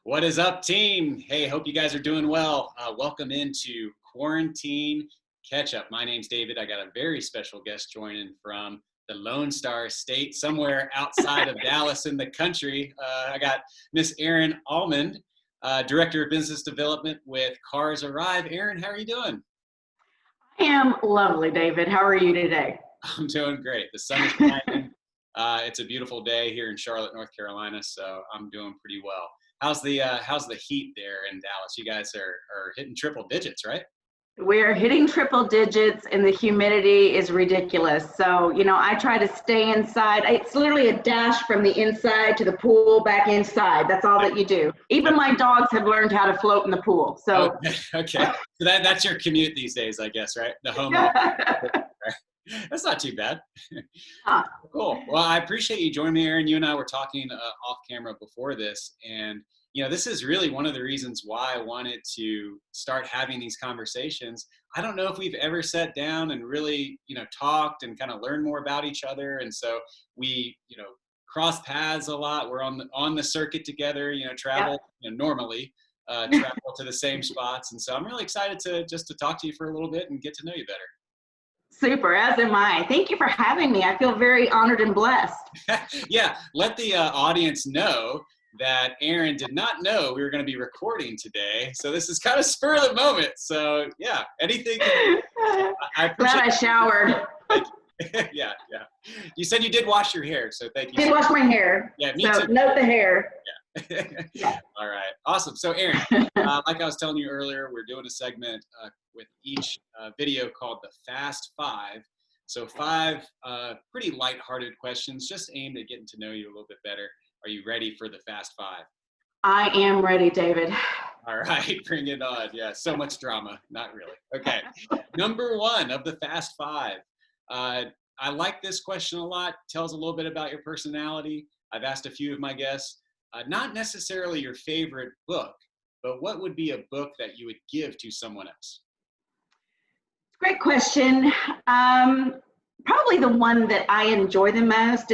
What is up, team? Hey, hope you guys are doing well. Welcome into Quarantine Catch-Up. My name's David. I got a very special guest joining from the Lone Star State, somewhere outside of Dallas in the country. I got Miss Erin Almand, Director of Business Development with Cars Arrive. Erin, how are you doing? I am lovely, David. How are you today? I'm doing great. The sun is shining. It's a beautiful day here in Charlotte, North Carolina, so I'm doing pretty well. How's the heat there in Dallas? You guys are hitting triple digits, right? We're hitting triple digits and the humidity is ridiculous. So, I try to stay inside. It's literally a dash from the inside to the pool back inside. That's all that you do. Even my dogs have learned how to float in the pool. So okay. So that's your commute these days, I guess, right? The home office. That's not too bad. Cool. Well, I appreciate you joining me, Erin. You and I were talking off camera before this, and this is really one of the reasons why I wanted to start having these conversations. I don't know if we've ever sat down and really, talked and kind of learned more about each other. And so we, cross paths a lot. We're on the circuit together, travel, normally travel to the same spots. And so I'm really excited to talk to you for a little bit and get to know you better. Super, as am I. Thank you for having me. I feel very honored and blessed. Yeah, let the audience know that Erin did not know we were going to be recording today. So this is kind of spur of the moment. So yeah, anything. I appreciate Glad I showered. Yeah. You said you did wash your hair, so thank you. Did wash my hair. Yeah, me so too. Note the hair. Yeah. All right. Awesome. So Erin, like I was telling you earlier, we're doing a segment with each video called the Fast Five. So 5 pretty lighthearted questions, just aimed at getting to know you a little bit better. Are you ready for the Fast Five? I am ready, David. All right, bring it on. Yeah, so much drama. Not really. Okay. Number 1 of the Fast Five. I like this question a lot. Tells a little bit about your personality. I've asked a few of my guests, not necessarily your favorite book, but what would be a book that you would give to someone else? Great question. Probably the one that I enjoy the most.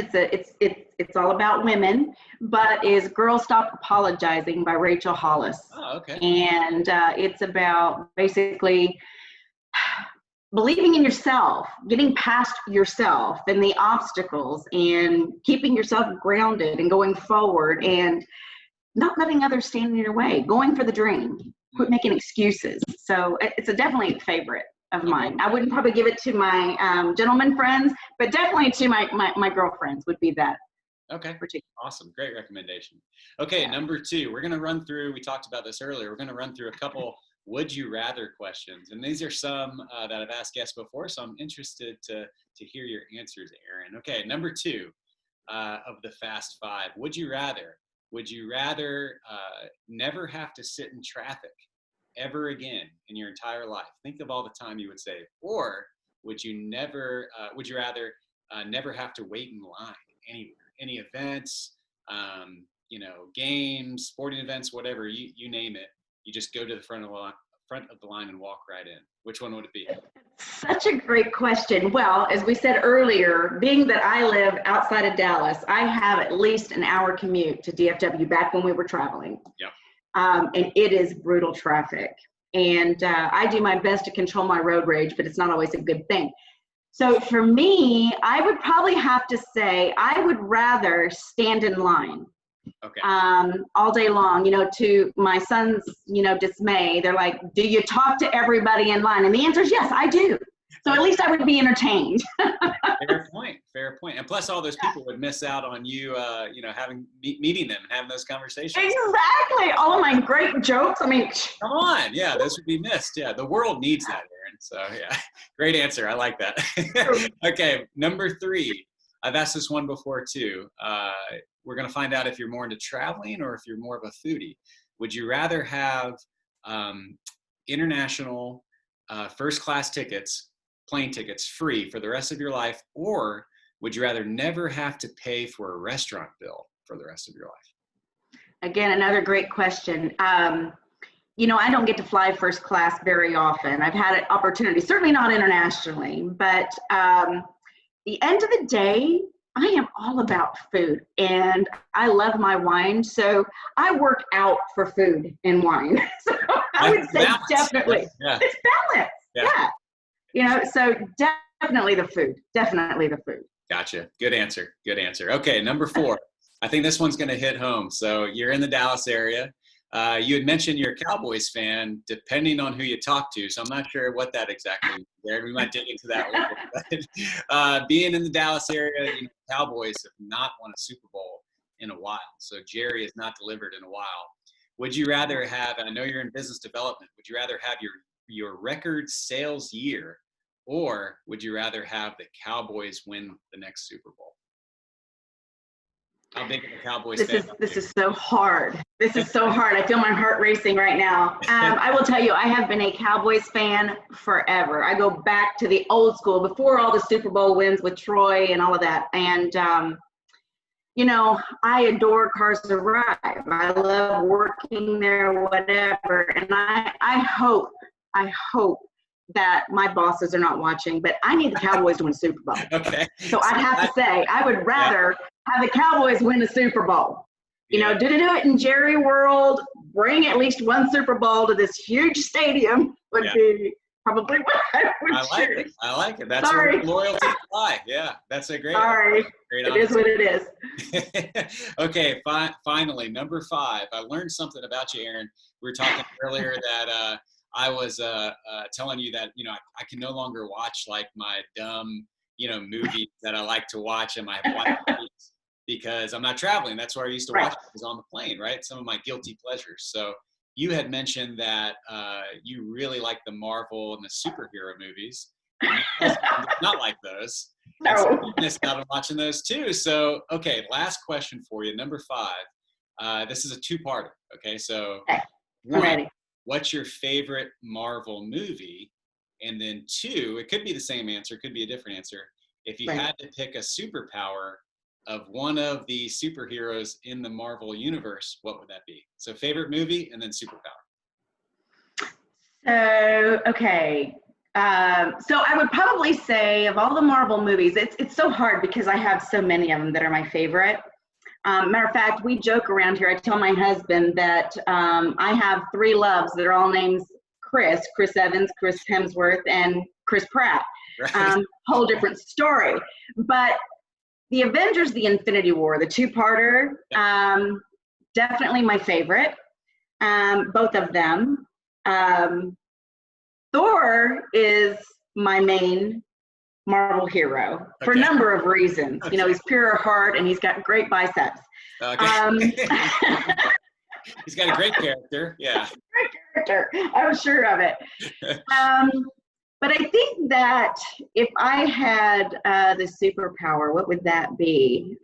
It's all about women, but is "Girl Stop Apologizing" by Rachel Hollis. Oh, okay. And it's about basically believing in yourself, getting past yourself and the obstacles, and keeping yourself grounded and going forward, and not letting others stand in your way. Going for the dream. Quit making excuses. So it's definitely a favorite of mine. I wouldn't probably give it to my gentleman friends, but definitely to my girlfriends would be that. Okay, awesome. Great recommendation. Okay, yeah. Number 2, we're going to run through, we talked about this earlier, we're going to run through a couple would you rather questions. And these are some that I've asked guests before, so I'm interested to hear your answers, Erin. Okay, number 2 of the Fast Five. Would you rather never have to sit in traffic ever again in your entire life? Think of all the time you would save. Or would you rather never have to wait in line anywhere, any events, games, sporting events, whatever, you name it. You just go to the front of the line and walk right in. Which one would it be? Such a great question. Well, as we said earlier, being that I live outside of Dallas, I have at least an hour commute to DFW back when we were traveling. Yep. And it is brutal traffic. And I do my best to control my road rage, but it's not always a good thing. So for me, I would probably have to say I would rather stand in line. Okay. All day long, to my son's, dismay. They're like, do you talk to everybody in line? And the answer is yes, I do. So at least I would be entertained. Fair point. And plus all those people would miss out on you, meeting them and having those conversations. Exactly. All of my great jokes. I mean, come on. Yeah, those would be missed. Yeah, the world needs that, Erin. So yeah, great answer. I like that. Okay, number 3. I've asked this one before too. We're going to find out if you're more into traveling or if you're more of a foodie. Would you rather have international first-class tickets, plane tickets, free for the rest of your life, or would you rather never have to pay for a restaurant bill for the rest of your life? Again, another great question. I don't get to fly first class very often. I've had an opportunity, certainly not internationally, but the end of the day, I am all about food, and I love my wine. So I work out for food and wine. So I would say balance. definitely. Yeah. It's balance. Yeah. Yeah. So definitely the food. Definitely the food. Gotcha. Good answer. Good answer. Okay, number 4. I think this one's going to hit home. So you're in the Dallas area. You had mentioned you're a Cowboys fan, depending on who you talk to. So I'm not sure what that exactly means there. We might dig into that later. But being in the Dallas area, Cowboys have not won a Super Bowl in a while. So Jerry has not delivered in a while. Would you rather have, and I know you're in business development, would you rather have your record sales year, or would you rather have the Cowboys win the next Super Bowl? How big of a Cowboys fan? This is so hard. This is so hard. I feel my heart racing right now. I will tell you, I have been a Cowboys fan forever. I go back to the old school, before all the Super Bowl wins with Troy and all of that. And, I adore Cars Arrive. I love working there, whatever. And I hope that my bosses are not watching, but I need the Cowboys to win a Super Bowl. Okay. So I'd have to say, I would rather have the Cowboys win a Super Bowl. Do it in Jerry World, bring at least one Super Bowl to this huge stadium would be probably what I would choose. I like it. That's where loyalty lies. Yeah, that's a great. Sorry, it is what it is. Okay, finally, number 5. I learned something about you, Erin. We were talking earlier that I was telling you that, I can no longer watch like my dumb, movies that I like to watch in my movies because I'm not traveling. That's where I used to watch it. I was on the plane, right? Some of my guilty pleasures. So you had mentioned that you really like the Marvel and the superhero movies. Not like those. No. So you missed out on watching those too. So, okay, last question for you. Number 5. This is a 2-parter. Okay, so I'm ready. What's your favorite Marvel movie? And then 2, it could be the same answer, it could be a different answer. If you had to pick a superpower of one of the superheroes in the Marvel universe, what would that be? So favorite movie and then superpower. So, okay. So I would probably say of all the Marvel movies, it's so hard because I have so many of them that are my favorite. Matter of fact, we joke around here. I tell my husband that I have 3 loves that are all named Chris Evans, Chris Hemsworth, and Chris Pratt. Right. Whole different story. But the Avengers, the Infinity War, the 2-parter, definitely my favorite. Both of them. Thor is my main Marvel hero for a number of reasons. He's pure heart and he's got great biceps. Okay. He's got a great character. Yeah. Great character. I'm sure of it. But I think that if I had the superpower, what would that be?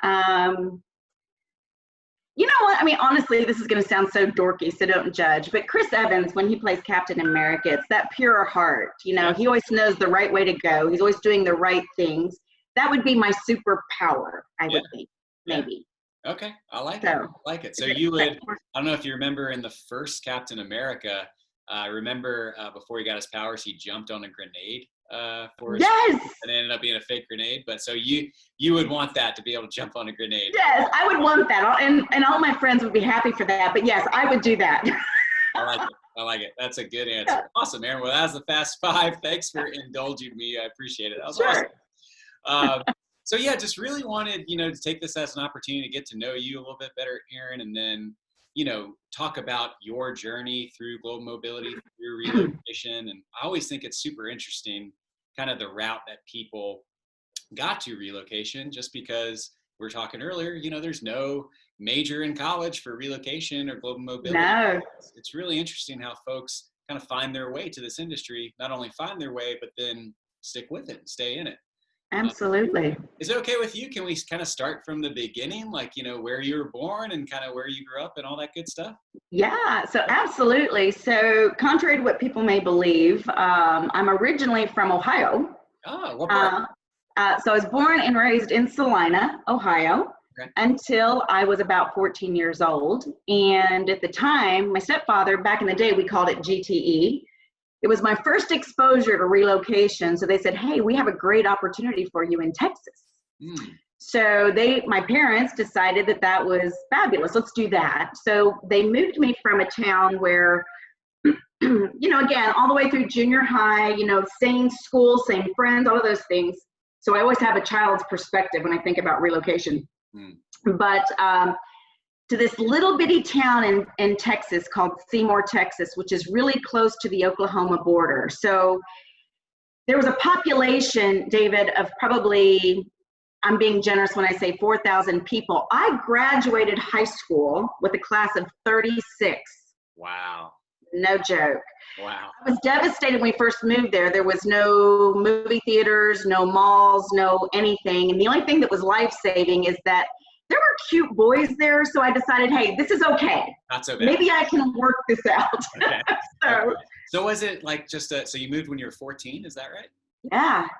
You know what? I mean, honestly, this is going to sound so dorky, so don't judge. But Chris Evans, when he plays Captain America, it's that pure heart. He always knows the right way to go. He's always doing the right things. That would be my superpower, I would think, maybe. Okay, I like it. So you would, I don't know if you remember in the first Captain America, remember before he got his powers, he jumped on a grenade for his and it ended up being a fake grenade. But so you would want that to be able to jump on a grenade. Yes, I would want that. And all my friends would be happy for that. But yes, I would do that. I like it. That's a good answer. Awesome, Erin. Well, that was the Fast 5. Thanks for indulging me. I appreciate it. That was awesome. So yeah, just really wanted, to take this as an opportunity to get to know you a little bit better, Erin, and then, talk about your journey through global mobility, through relocation. And I always think it's super interesting, kind of the route that people got to relocation, just because we were talking earlier, there's no major in college for relocation or global mobility. No. It's really interesting how folks kind of find their way to this industry, not only find their way, but then stick with it and stay in it. Absolutely. Is it okay with you? Can we kind of start from the beginning, like, where you were born and kind of where you grew up and all that good stuff? Yeah, so absolutely. So contrary to what people may believe, I'm originally from Ohio. Oh, what part? So I was born and raised in Salina, Ohio, until I was about 14 years old. And at the time, my stepfather, back in the day, we called it GTE. It was my first exposure to relocation. So they said, hey, we have a great opportunity for you in Texas. So my parents decided that that was fabulous. Let's do that. So they moved me from a town where, again, all the way through junior high, same school, same friends, all of those things. So I always have a child's perspective when I think about relocation. But to this little bitty town in Texas called Seymour, Texas, which is really close to the Oklahoma border. So there was a population, David, of probably, I'm being generous when I say 4,000 people. I graduated high school with a class of 36. Wow. No joke. Wow. I was devastated when we first moved there. There was no movie theaters, no malls, no anything. And the only thing that was life-saving is that there were cute boys there. So I decided, hey, this is okay. Not so bad. Maybe I can work this out. Okay. So, so was it like so you moved when you were 14, is that right?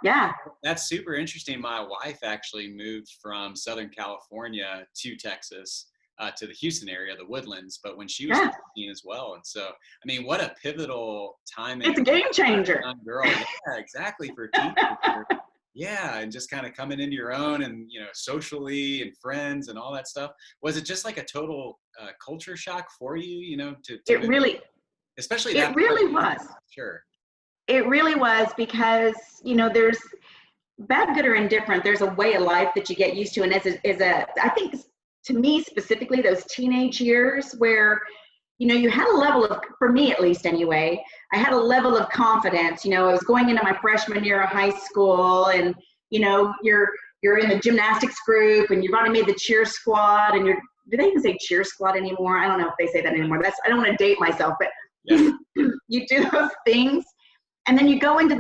Yeah. That's super interesting. My wife actually moved from Southern California to Texas, to the Houston area, the Woodlands, but when she was 15 as well. And so, I mean, what a pivotal time. It's a game changer. Girl. Yeah, exactly. For a teenager. Yeah. And just kind of coming into your own and, socially and friends and all that stuff. Was it just like a total culture shock for you, It really, especially it really was. Sure. It really was because, there's bad, good, or indifferent. There's a way of life that you get used to. And I think to me specifically, those teenage years where, you had a level of, for me at least anyway, I had a level of confidence. I was going into my freshman year of high school and, you're in the gymnastics group and you've already made the cheer squad and do they even say cheer squad anymore? I don't know if they say that anymore. I don't want to date myself, but you do those things. And then you go into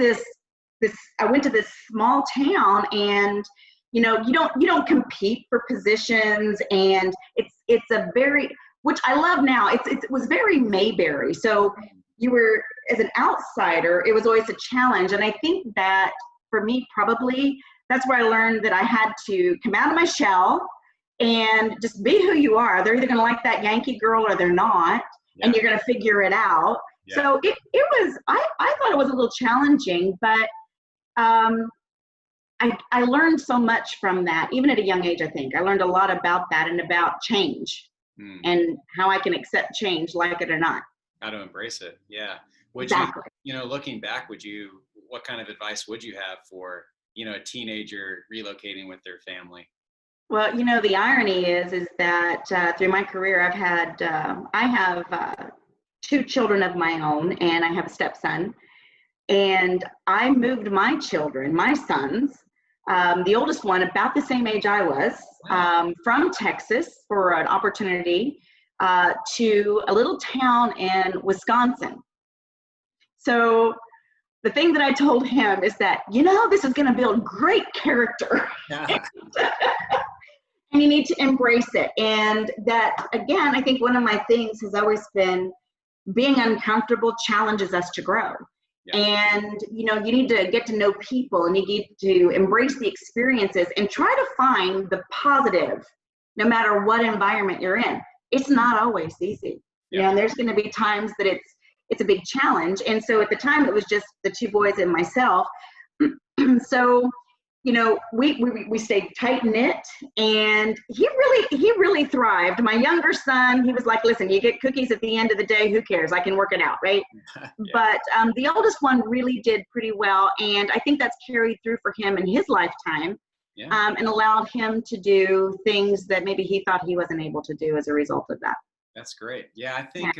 I went to this small town and, you don't compete for positions, and it's a very, which I love now. It was very Mayberry. So you were, as an outsider, it was always a challenge. And I think that for me, probably that's where I learned that I had to come out of my shell and just be who you are. They're either going to like that Yankee girl or they're not, and you're going to figure it out. Yeah. So it was, I thought it was a little challenging, but I learned so much from that, even at a young age. I think I learned a lot about that and about change and how I can accept change, like it or not. How to embrace it. Yeah. Exactly. Looking back, what kind of advice would you have for, a teenager relocating with their family? Well, the irony is that through my career, I have 2 children of my own, and I have a stepson. And I moved my sons, the oldest one about the same age I was, from Texas for an opportunity to a little town in Wisconsin. So the thing that I told him is that, this is going to build great character. Yeah. And you need to embrace it. And that, again, I think one of my things has always been being uncomfortable challenges us to grow. Yeah. And, you need to get to know people and you need to embrace the experiences and try to find the positive, no matter what environment you're in. It's not always easy. Yeah. And there's going to be times that it's a big challenge. And so at the time it was just the 2 boys and myself. So, we stayed tight knit, and he really thrived. My younger son, he was like, listen, you get cookies at the end of the day, who cares? I can work it out, right? Yeah. But the oldest one really did pretty well, and I think that's carried through for him in his lifetime, and allowed him to do things that maybe he thought he wasn't able to do as a result of that. That's great. Yeah, I think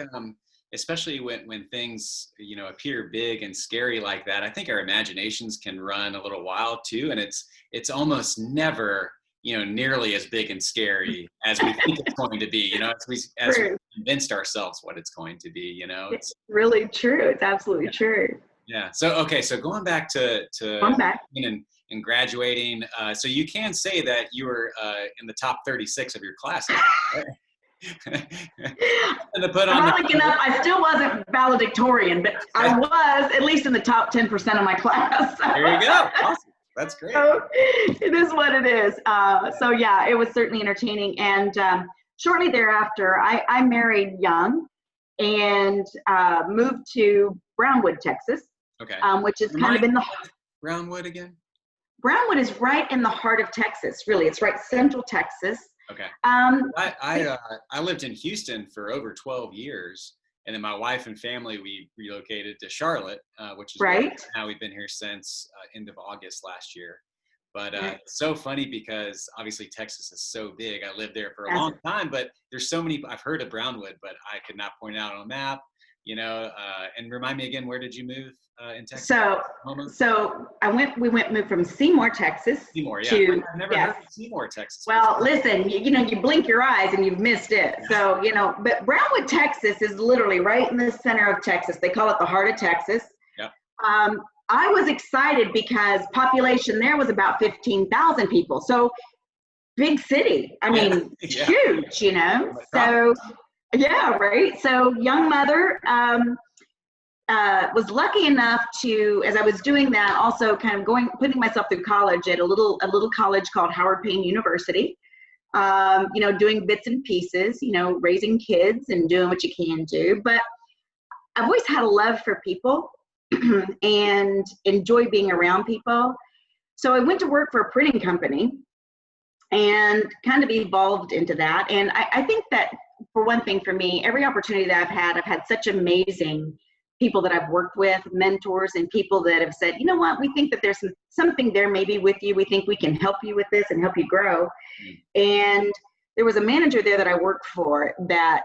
especially when things, appear big and scary like that, I think our imaginations can run a little wild too. And it's almost never, nearly as big and scary as we think it's going to be, as we convinced ourselves what it's going to be, It's really true. It's absolutely true. Yeah. So going back to and graduating, so you can say that you were in the top 36 of your class. Right? Ironically enough, I still wasn't valedictorian, but I was at least in the top 10% of my class. There you go. Awesome. That's great. So it is what it is. So yeah, it was certainly entertaining. And shortly thereafter, I married young and moved to Brownwood, Texas. Okay. Which is kind of in the Brownwood again. Brownwood is right in the heart of Texas, really. It's right central Texas. Okay. I lived in Houston for over 12 years. And then my wife and family, we relocated to Charlotte, which is right. Now we've been here since end of August last year. But it's so funny because obviously Texas is so big. I lived there for a long time, but there's so many. I've heard of Brownwood, but I could not point it out on a map. And remind me again, where did you move in Texas? So we moved from Seymour, Texas. Seymour, yeah. To, I've never heard of Seymour, Texas. Well, listen, you blink your eyes and you've missed it. So, but Brownwood, Texas is literally right in the center of Texas. They call it the heart of Texas. Yep. I was excited because population there was about 15,000 people. So big city. I mean, huge, So, yeah, right. So young mother, was lucky enough to, as I was doing that, also kind of putting myself through college at a little college called Howard Payne University, doing bits and pieces, raising kids and doing what you can do. But I've always had a love for people and enjoy being around people. So I went to work for a printing company and kind of evolved into that. And I think that, for one thing, for me, every opportunity that I've had such amazing people that I've worked with, mentors, and people that have said, you know what, we think that there's something there maybe with you. We think we can help you with this and help you grow. And there was a manager there that I worked for that,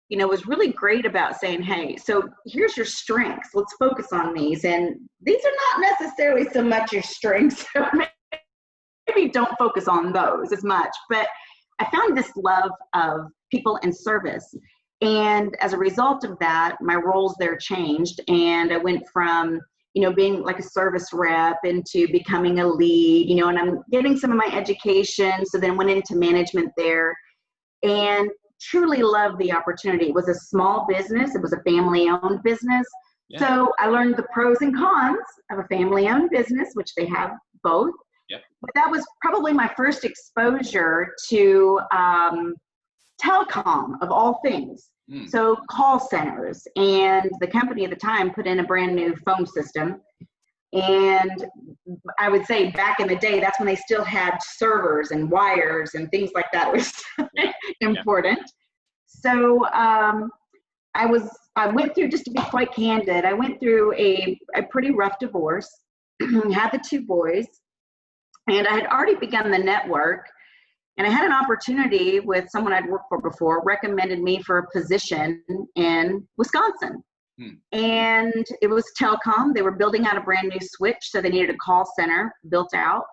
was really great about saying, hey, so here's your strengths. Let's focus on these. And these are not necessarily so much your strengths. So maybe don't focus on those as much. But I found this love of people and service. And as a result of that, my roles there changed. And I went from, being like a service rep into becoming a lead, and I'm getting some of my education. So then went into management there and truly loved the opportunity. It was a small business. It was a family-owned business. Yeah. So I learned the pros and cons of a family-owned business, which they have both. Yep. But that was probably my first exposure to telecom, of all things. So call centers, and the company at the time put in a brand new phone system. And I would say back in the day, that's when they still had servers and wires and things like that was important. So I went through, just to be quite candid, I went through a pretty rough divorce, had the 2 boys, and I had already begun the network. And I had an opportunity with someone I'd worked for before, recommended me for a position in Wisconsin. And it was telecom. They were building out a brand new switch, so they needed a call center built out.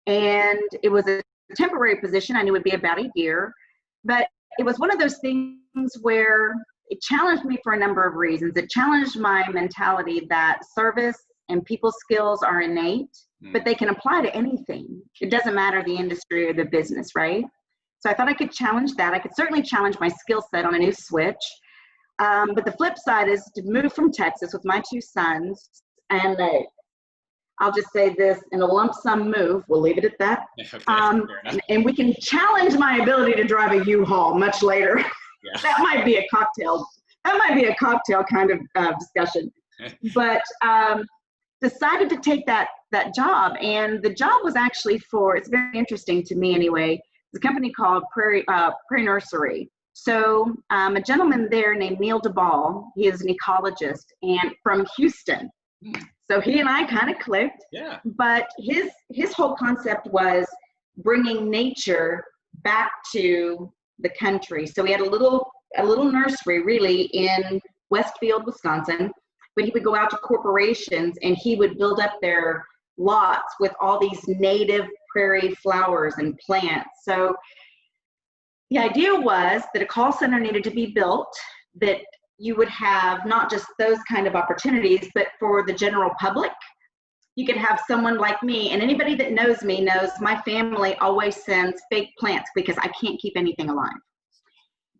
And it was a temporary position. I knew it would be about a year. But it was one of those things where it challenged me for a number of reasons. It challenged my mentality that service and people skills are innate, but they can apply to anything. It doesn't matter the industry or the business, right? So I thought I could challenge that. I could certainly challenge my skill set on a new switch. But the flip side is to move from Texas with my 2 sons, and I'll just say this, in a lump sum move, we'll leave it at that. Okay, and we can challenge my ability to drive a U-Haul much later. Yeah. That might be a cocktail kind of discussion. But decided to take that job, and the job was actually it's very interesting to me anyway. It's a company called Prairie Nursery. So a gentleman there named Neil DeBall, he is an ecologist and from Houston. So he and I kind of clicked. Yeah. But his whole concept was bringing nature back to the country. So he had a little nursery really in Westfield, Wisconsin. But he would go out to corporations and he would build up their lots with all these native prairie flowers and plants. So the idea was that a call center needed to be built, that you would have not just those kind of opportunities, but for the general public, you could have someone like me. And anybody that knows me knows my family always sends fake plants because I can't keep anything alive.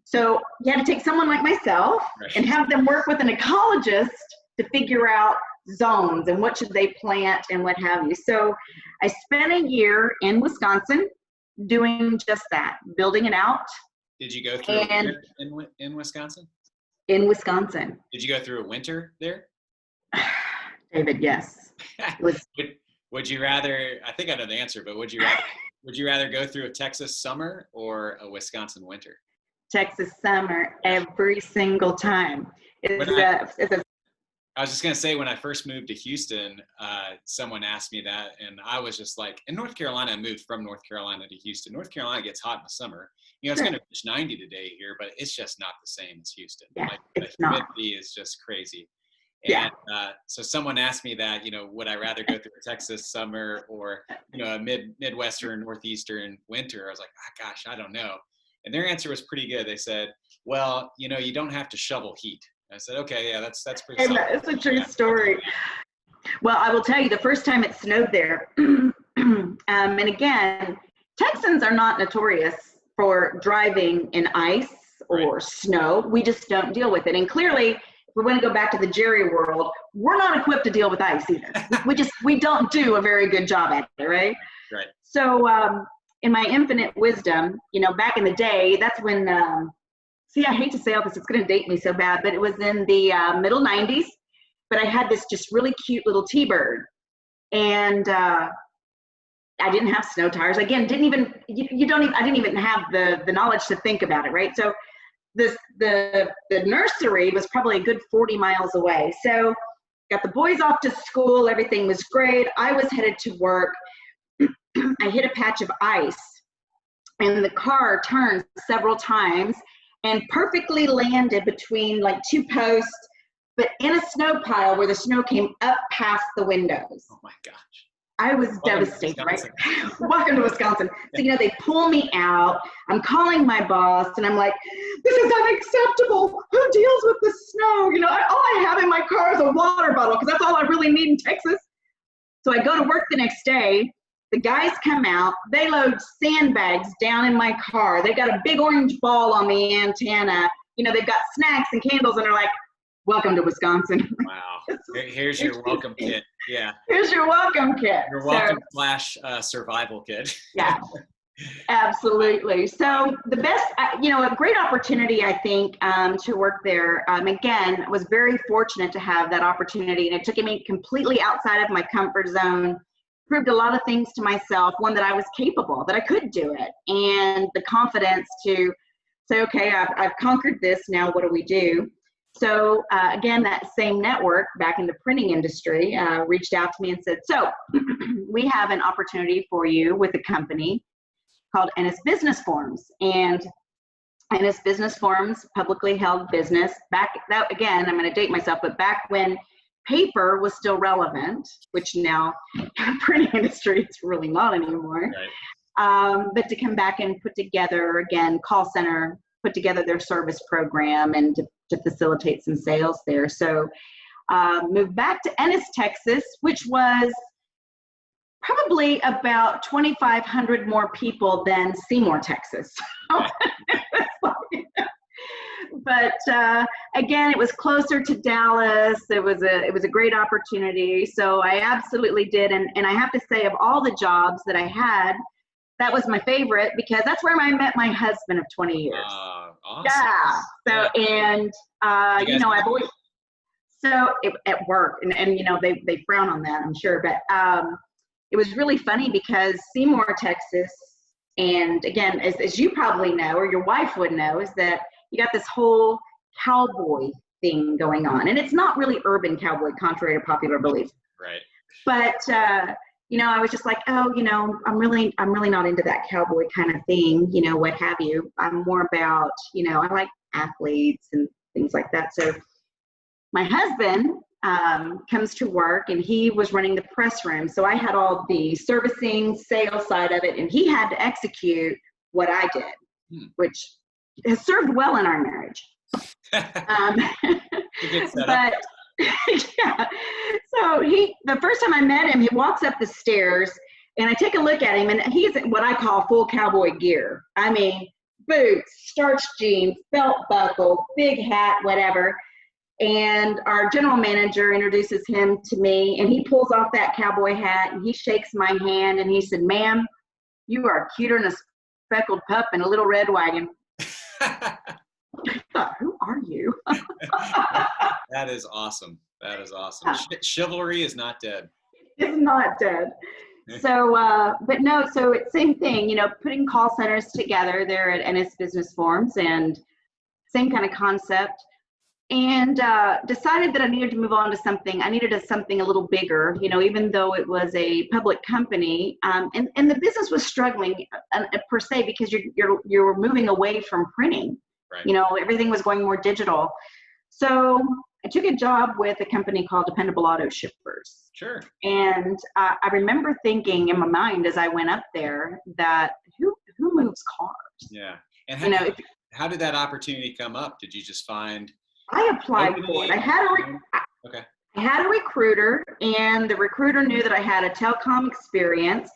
So you had to take someone like myself and have them work with an ecologist to figure out zones and what should they plant and what have you. So I spent a year in Wisconsin doing just that, building it out. Did you go through a winter in Wisconsin? In Wisconsin. Did you go through a winter there? David, yes. It was Would you rather, I think I know the answer, but would you rather go through a Texas summer or a Wisconsin winter? Texas summer every single time. I was just going to say, when I first moved to Houston, someone asked me that, and I was just like, in North Carolina, I moved from North Carolina to Houston. North Carolina gets hot in the summer. You know, it's going to reach 90 today here, but it's just not the same as Houston. Yeah, like, it's the humidity is just crazy. And so someone asked me that, you know, would I rather go through a Texas summer or, you know, a Midwestern, Northeastern winter? I was like, gosh, I don't know. And their answer was pretty good. They said, well, you know, you don't have to shovel heat. I said, okay, yeah, that's pretty solid. It's a true story. Well, I will tell you, the first time it snowed there, and again, Texans are not notorious for driving in ice or snow. We just don't deal with it. And clearly, if we want to go back to the Jerry world, we're not equipped to deal with ice either. We don't do a very good job at it, right? Right. So in my infinite wisdom, you know, back in the day, that's when, see, I hate to say all this, it's going to date me so bad, but it was in the middle 90s, but I had this just really cute little T-Bird, and I didn't have snow tires. Again, I didn't even have the knowledge to think about it, right? So the nursery was probably a good 40 miles away. So got the boys off to school, everything was great. I was headed to work. I hit a patch of ice, and the car turned several times and perfectly landed between like two posts, but in a snow pile where the snow came up past the windows. Oh my gosh. I was devastated, right? Welcome to Wisconsin. So, you know, they pull me out. I'm calling my boss, and I'm like, this is unacceptable. Who deals with the snow? You know, all I have in my car is a water bottle, because that's all I really need in Texas. So I go to work the next day. The guys come out. They load sandbags down in my car. They've got a big orange ball on the antenna. You know, they've got snacks and candles, and they're like, welcome to Wisconsin. Wow. Here's your welcome kit. Yeah. Here's your welcome kit. Your welcome / survival kit. Yeah, absolutely. So the best, you know, a great opportunity, I think, to work there. Again, I was very fortunate to have that opportunity, and it took me completely outside of my comfort zone, proved a lot of things to myself. One, that I was capable, that I could do it, and the confidence to say, okay, I've conquered this, now what do we do? So again, that same network back in the printing industry reached out to me and said, so we have an opportunity for you with a company called Ennis Business Forms. And Ennis Business Forms, publicly held business, again, I'm going to date myself, but back when paper was still relevant, which now in the printing industry, it's really not anymore. Right. But to come back and put together, again, call center, put together their service program, and to facilitate some sales there. So moved back to Ennis, Texas, which was probably about 2,500 more people than Seymour, Texas. But again, it was closer to Dallas. It was a great opportunity. So I absolutely did. And I have to say, of all the jobs that I had, that was my favorite, because that's where I met my husband of 20 years. Awesome. Yeah. So, and, you know, I've always, at work, and, you know, they frown on that, I'm sure, but it was really funny because Seymour, Texas, and again, as you probably know, or your wife would know, is that you got this whole cowboy thing going on. And it's not really urban cowboy, contrary to popular belief. Right. But, you know, I was just like, oh, you know, I'm really not into that cowboy kind of thing, you know, what have you. I'm more about, you know, I like athletes and things like that. So my husband comes to work, and he was running the press room. So I had all the servicing, sales side of it, and he had to execute what I did, which has served well in our marriage. But yeah. So the first time I met him, he walks up the stairs, and I take a look at him, and he's in what I call full cowboy gear. I mean, boots, starched jeans, belt buckle, big hat, whatever. And our general manager introduces him to me, and he pulls off that cowboy hat, and he shakes my hand, and he said, ma'am, you are cuter than a speckled pup in a little red wagon. I thought, who are you? That is awesome. That is awesome. Chivalry is not dead. It's not dead. So, but no, so it's same thing, you know, putting call centers together there at NS Business Forms, and same kind of concept. And decided that I needed to move on to something. I needed something a little bigger, you know, even though it was a public company, and the business was struggling per se, because you're moving away from printing. Right. You know, everything was going more digital. So I took a job with a company called Dependable Auto Shippers. Sure. And I remember thinking in my mind as I went up there that who moves cars? Yeah. And how did that opportunity come up? Did you just find? I applied for it. I had a recruiter, and the recruiter knew that I had a telecom experience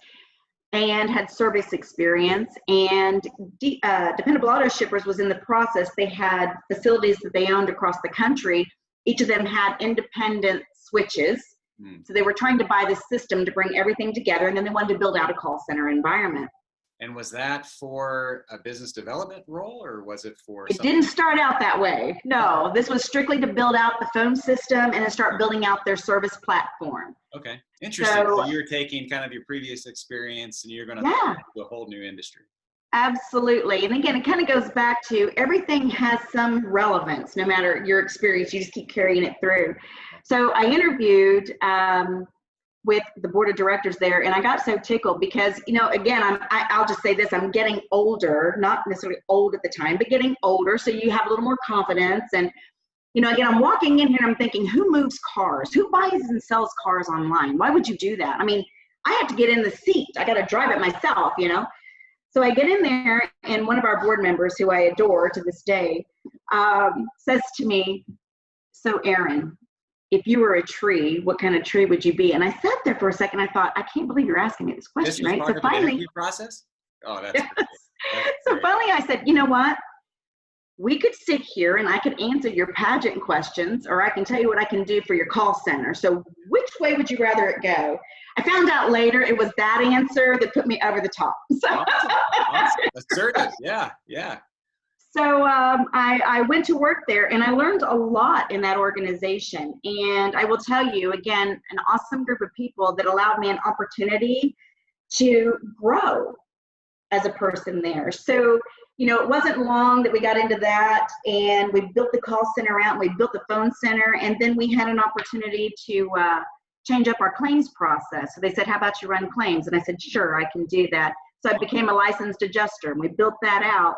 and had service experience, and Dependable Auto Shippers was in the process. They had facilities that they owned across the country. Each of them had independent switches. So they were trying to buy this system to bring everything together, and then they wanted to build out a call center environment. And was that for a business development role, or was it for? It didn't start out that way. No, this was strictly to build out the phone system and then start building out their service platform. Okay, interesting. So you're taking kind of your previous experience and you're going to do a whole new industry. Absolutely. And again, it kind of goes back to everything has some relevance, no matter your experience, you just keep carrying it through. So I interviewed with the board of directors there, and I got so tickled because, you know, again, I'll just say this, I'm getting older, not necessarily old at the time, but getting older, so you have a little more confidence. And, you know, again, I'm walking in here and I'm thinking, who moves cars? Who buys and sells cars online? Why would you do that? I mean, I have to get in the seat. I got to drive it myself, you know? So I get in there, and one of our board members, who I adore to this day, says to me, so Erin, if you were a tree, what kind of tree would you be? And I sat there for a second. I thought, I can't believe you're asking me this question, right? So finally, the process. Oh, that's. Yes. So finally, I said, you know what? We could sit here and I could answer your pageant questions, or I can tell you what I can do for your call center. So which way would you rather it go? I found out later it was that answer that put me over the top. So. Awesome. Assertive. Yeah. Yeah. So I went to work there, and I learned a lot in that organization. And I will tell you, again, an awesome group of people that allowed me an opportunity to grow as a person there. So, you know, it wasn't long that we got into that, and we built the call center out, and we built the phone center, and then we had an opportunity to change up our claims process. So they said, how about you run claims? And I said, sure, I can do that. So I became a licensed adjuster, and we built that out.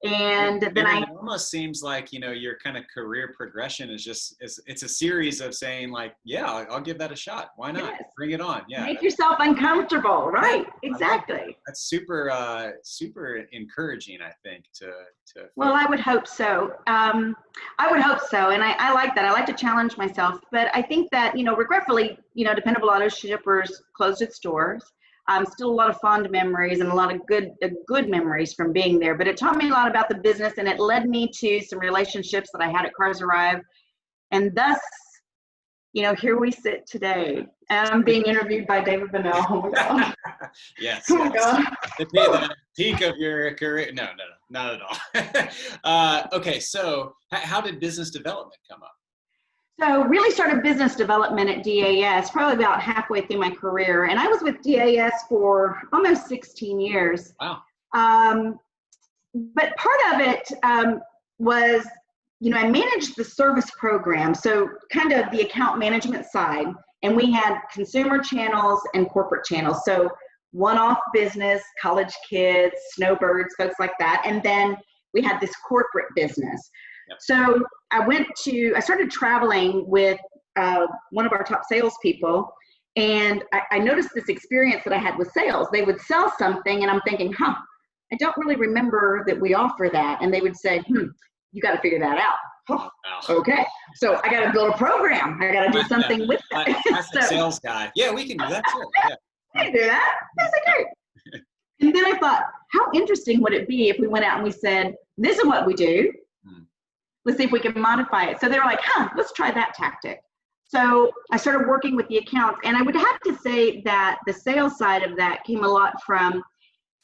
And then it almost seems like, you know, your kind of career progression is just, it's a series of saying like, yeah, I'll give that a shot. Why not? Yes. Bring it on. Yeah. Make yourself uncomfortable. Right. Exactly. That's super, super encouraging, I think, to. Well, I would hope so. I would hope so. And I like that. I like to challenge myself, but I think that, you know, regretfully, you know, Dependable Auto Shippers closed its doors. Still a lot of fond memories and a lot of good memories from being there, but it taught me a lot about the business, and it led me to some relationships that I had at Cars Arrive. And thus, you know, here we sit today. And I'm being interviewed by David Bennell. Oh my God. Yes. Oh my God. The peak of your career. No, not at all. Okay. So how did business development come up? So really started business development at DAS probably about halfway through my career. And I was with DAS for almost 16 years. Wow. But part of it was, you know, I managed the service program. So kind of the account management side. And we had consumer channels and corporate channels. So one-off business, college kids, snowbirds, folks like that. And then we had this corporate business. Yep. So I started traveling with one of our top salespeople, and I noticed this experience that I had with sales. They would sell something, and I'm thinking, I don't really remember that we offer that. And they would say, you got to figure that out. Oh, okay. So I got to build a program. I got to do something with that. Classic sales guy. Yeah, we can do that too. Yeah. I can do that. That's okay. And then I thought, how interesting would it be if we went out and we said, this is what we do. Let's see if we can modify it. So they were like, let's try that tactic. So I started working with the accounts, and I would have to say that the sales side of that came a lot from,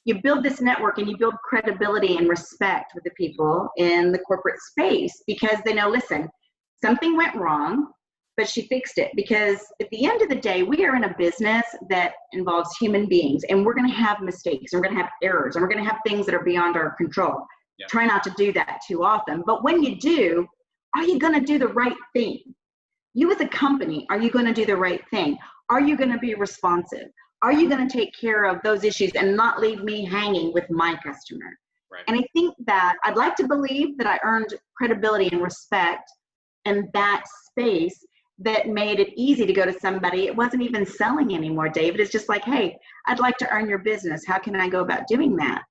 you build this network and you build credibility and respect with the people in the corporate space, because they know, listen, something went wrong. but she fixed it, because at the end of the day, we are in a business that involves human beings, and we're going to have mistakes, and we're going to have errors, and we're going to have things that are beyond our control. Yeah. Try not to do that too often. But when you do, are you going to do the right thing? You as a company, are you going to do the right thing? Are you going to be responsive? Are you going to take care of those issues and not leave me hanging with my customer? Right. And I think that I'd like to believe that I earned credibility and respect in that space that made it easy to go to somebody. It wasn't even selling anymore, David. It's just like, hey, I'd like to earn your business. How can I go about doing that?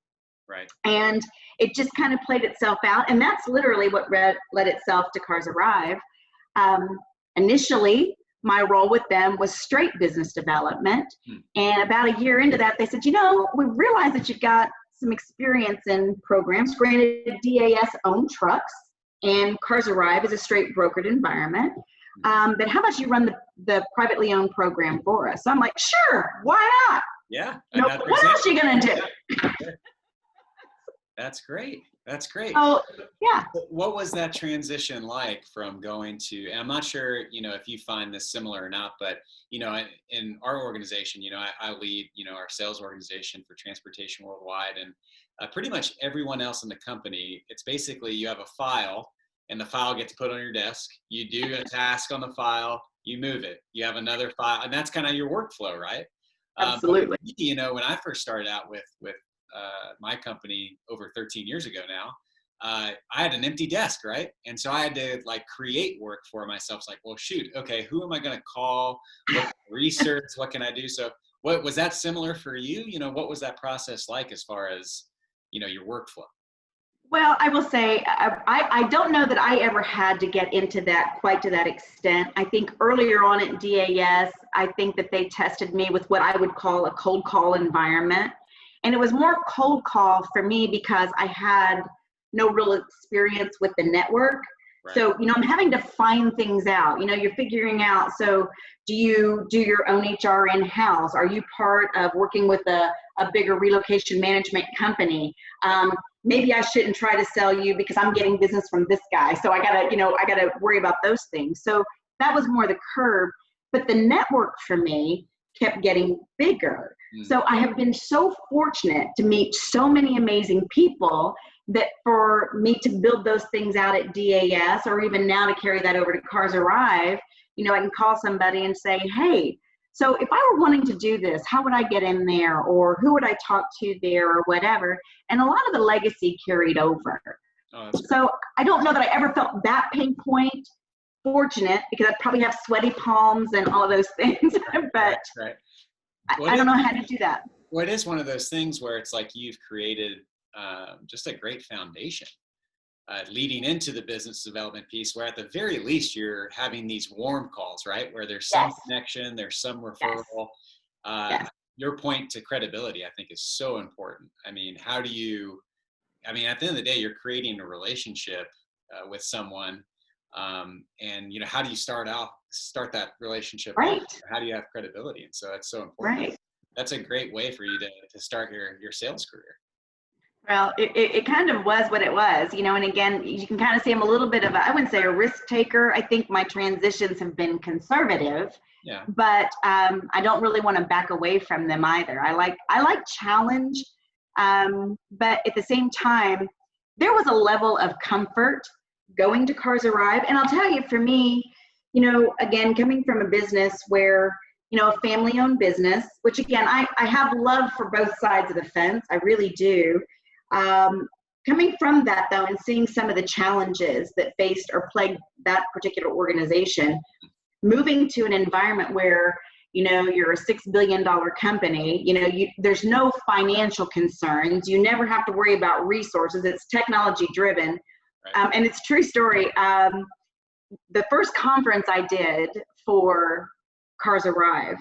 Right. And it just kind of played itself out. And that's literally what led itself to Cars Arrive. Initially, my role with them was straight business development. And about a year into that, they said, you know, we realize that you've got some experience in programs. Granted, DAS owned trucks, and Cars Arrive is a straight brokered environment. But how about you run the privately owned program for us? So I'm like, sure, why not? Yeah. No, what else are you going to do? That's great. That's great. Oh, yeah. What was that transition like from going to, and I'm not sure, you know, if you find this similar or not, but, you know, in our organization, you know, I lead, you know, our sales organization for Transportation Worldwide, and pretty much everyone else in the company, it's basically you have a file, and the file gets put on your desk. You do a task on the file, you move it. You have another file, and that's kind of your workflow, right? Absolutely. You know, when I first started out with my company over 13 years ago now, I had an empty desk, right? And so I had to like create work for myself. It's like, well, shoot, okay, who am I going to call? What research? What can I do? So what was that similar for you? You know, what was that process like as far as, you know, your workflow? Well, I will say, I don't know that I ever had to get into that quite to that extent. I think earlier on at DAS, I think that they tested me with what I would call a cold call environment. And it was more cold call for me because I had no real experience with the network. Right. So, you know, I'm having to find things out. You know, you're figuring out, so do you do your own HR in-house? Are you part of working with a bigger relocation management company? Maybe I shouldn't try to sell you because I'm getting business from this guy. So I gotta worry about those things. So that was more the curve. But the network for me kept getting bigger. So I have been so fortunate to meet so many amazing people that for me to build those things out at DAS, or even now to carry that over to Cars Arrive, you know, I can call somebody and say, hey, so if I were wanting to do this, how would I get in there? Or who would I talk to there, or whatever? And a lot of the legacy carried over. Oh, so I don't know that I ever felt that pain point. Fortunate, because I'd probably have sweaty palms and all of those things. But right. I don't know how to do that. Well, it is one of those things where it's like you've created just a great foundation leading into the business development piece, where at the very least you're having these warm calls, right? Where there's some connection, there's some referral. Your point to credibility, I think, is so important. I mean, at the end of the day, you're creating a relationship with someone. And, you know, how do you start that relationship? Right. How do you have credibility? And so that's so important. Right. That's a great way for you to start your sales career. Well, it kind of was what it was, you know, and again, you can kind of see I'm a little bit of I wouldn't say a risk taker. I think my transitions have been conservative, but I don't really want to back away from them either. I like challenge, but at the same time, there was a level of comfort going to Cars Arrive. And I'll tell you, for me, you know, again, coming from a business where, you know, a family-owned business, which again, I have love for both sides of the fence. I really do. Coming from that, though, and seeing some of the challenges that faced or plagued that particular organization, moving to an environment where, you know, you're a $6 billion company, you know, there's no financial concerns. You never have to worry about resources. It's technology driven. Right. And it's a true story. The first conference I did for Cars Arrive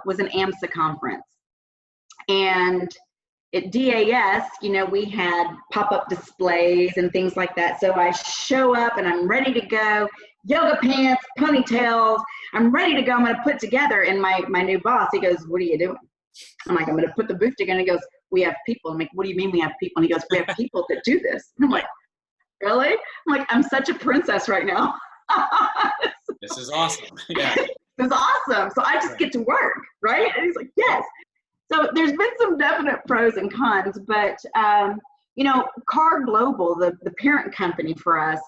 was an AMSA conference. And at DAS, you know, we had pop-up displays and things like that. So I show up and I'm ready to go, yoga pants, ponytails. I'm ready to go. I'm going to put together. And my new boss, he goes, what are you doing? I'm like, I'm going to put the booth together. And he goes, we have people. I'm like, what do you mean we have people? And he goes, we have people that do this. And I'm like, really? I'm like, I'm such a princess right now. This is awesome. Yeah. This is awesome. So I just get to work, right? And he's like, yes. So there's been some definite pros and cons, but you know, Car Global, the parent company for us,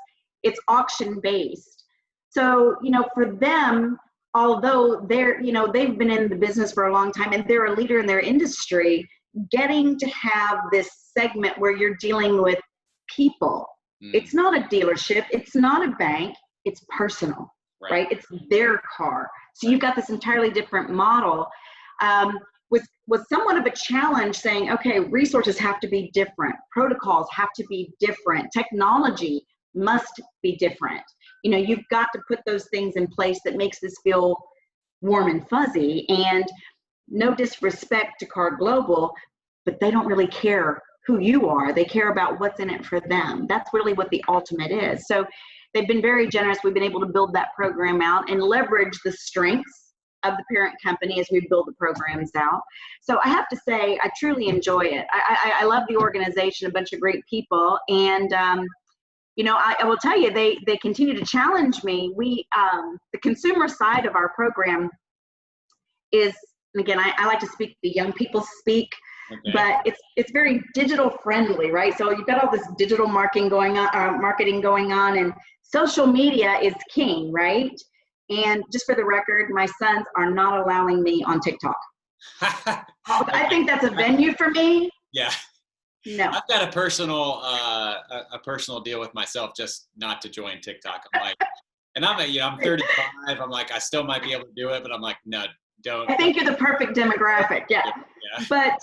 it's auction based. So, you know, for them, although they're, you know, they've been in the business for a long time and they're a leader in their industry, getting to have this segment where you're dealing with people. It's not a dealership, it's not a bank, it's personal, right? It's their car. So you've got this entirely different model. Was somewhat of a challenge saying, okay, resources have to be different, protocols have to be different, technology must be different. You know, you've got to put those things in place that makes this feel warm and fuzzy. And no disrespect to Car Global, but they don't really care who you are. They care about what's in it for them. That's really what the ultimate is. So they've been very generous. We've been able to build that program out and leverage the strengths of the parent company as we build the programs out. So I have to say, I truly enjoy it. I love the organization, a bunch of great people. And, you know, I will tell you, they continue to challenge me. The consumer side of our program is, and again, I like to speak the young people speak, but it's very digital friendly, right? So you've got all this digital marketing going on, and social media is king, right? And just for the record, my sons are not allowing me on TikTok. I think that's a venue for me. Yeah. No. I've got a personal deal with myself just not to join TikTok. I'm like, and I'm 35. I'm like, I still might be able to do it, but I'm like, no, don't. I think you're the perfect demographic. Yeah. But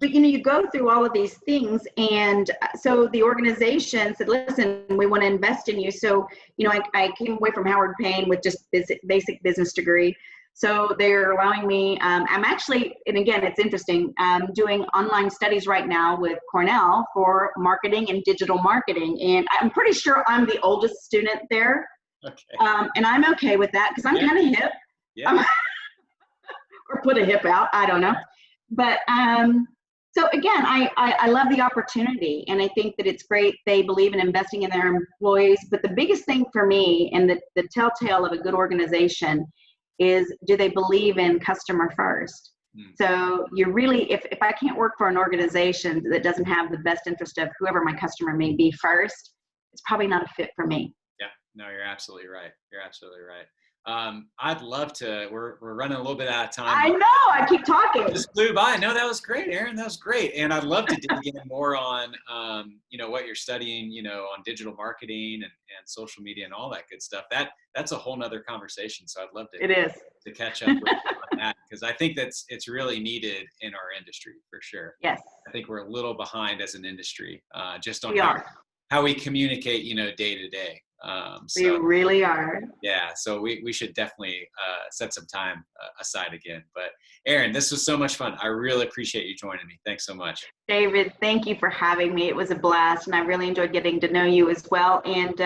you know, you go through all of these things, and so the organization said, listen, we want to invest in you. So, you know, I came away from Howard Payne with just basic business degree. So they're allowing me, I'm actually, and again, it's interesting, doing online studies right now with Cornell for marketing and digital marketing. And I'm pretty sure I'm the oldest student there. Okay. And I'm okay with that because I'm kind of hip. Yeah. Or put a hip out, I don't know. But so again, I love the opportunity, and I think that it's great. They believe in investing in their employees. But the biggest thing for me, and the telltale of a good organization, is do they believe in customer first? So you really, if I can't work for an organization that doesn't have the best interest of whoever my customer may be first, it's probably not a fit for me. Yeah, no, you're absolutely right. You're absolutely right. I'd love to, we're running a little bit out of time. I know, I keep talking. Just flew by. No, that was great, Erin. That was great. And I'd love to dig in more on, you know, what you're studying, you know, on digital marketing and social media and all that good stuff. That's a whole nother conversation. So I'd love to catch up with you on that, because I think it's really needed in our industry for sure. Yes. I think we're a little behind as an industry, just on how we communicate, you know, day to day. We really are. Yeah, so we should definitely set some time aside again. But Erin, this was so much fun. I really appreciate you joining me. Thanks so much. David, thank you for having me. It was a blast, and I really enjoyed getting to know you as well. And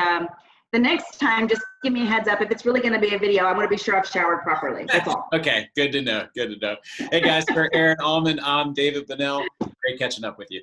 the next time, just give me a heads up. If it's really going to be a video, I want to be sure I've showered properly. That's all. Okay, good to know. Good to know. Hey guys, for Erin Almand, I'm David Bunnell. Great catching up with you.